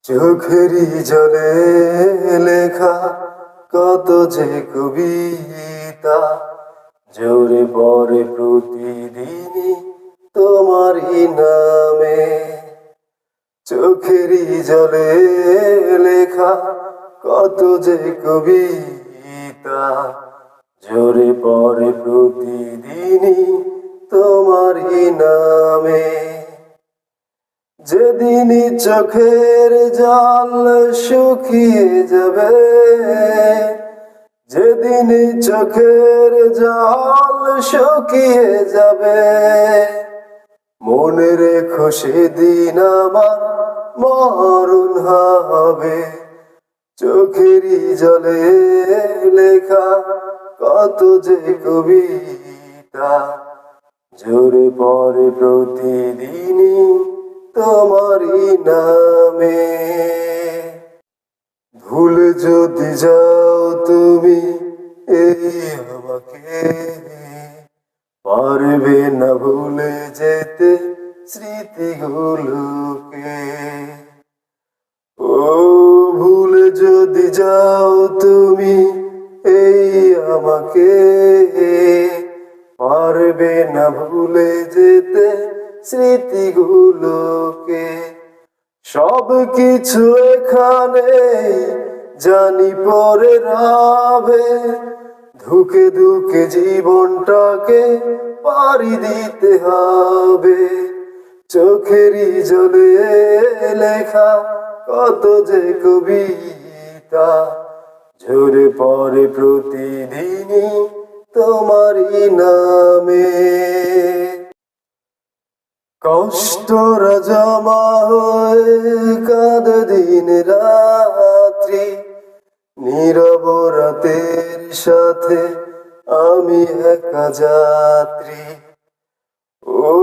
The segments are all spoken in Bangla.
চোখেরই জলে লেখা কত যে কবিতা জোরে পড়ে প্রতিদিনই তোমারই নামে। চোখেরই জলে লেখা কত যে কবিতা জোরে পড়ে প্রতিদিনই তোমারই নামে। যেদিন চোখের জল শুকিয়ে যাবে, যেদিন চোখের জল শুকিয়ে যাবে, মনে রেখো সেদিন আমার মরণ হবে। চোখেরই জলে লেখা কত যে কবিতা জোরে পড়ে প্রতিদিনই তোমারই নামে। ভুলে যদি যাও তুমি এই আমাকে, পারবে না ভুলে যেতে স্মৃতিগুলোকে। ও ভুলে যদি যাও তুমি এই আমাকে, পারবে না ভুলে যেতে স্মৃতিগুলোকে। সব কিছু এখানে জানি পরে রবে, ধুকে ধুকে জীবনটাকে পাড়ি দিতে হবে। চোখেরই জলে লেখা কত যে কবিতা ঝরে পড়ে প্রতিদিনই তোমারই নামে। কষ্টরা জমা হয়ে কাঁদে দিন রাত্রি, নীরব রাতের সাথে আমি একা যাত্রী। ও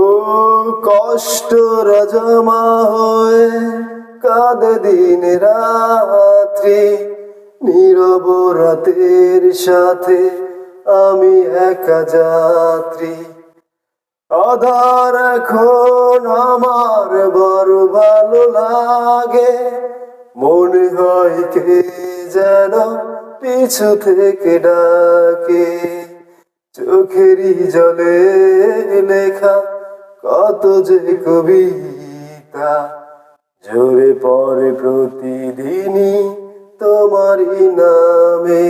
কষ্টরা জমা হয়ে কাঁদে দিন রাত্রি, নীরব রাতের সাথে আমি একা যাত্রী। আধার এখন আমার বড় ভালো লাগে, মনে হয় কে যেন পিছু থেকে ডাকে। চোখেরই জলে লেখা কত যে কবিতা ঝরে পড়ে প্রতিদিনই তোমারই নামে।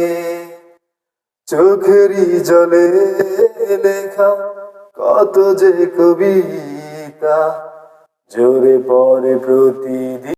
চোখেরই জলে লেখা কত যে কবিতা ঝরে পড়ে প্রতিদিন।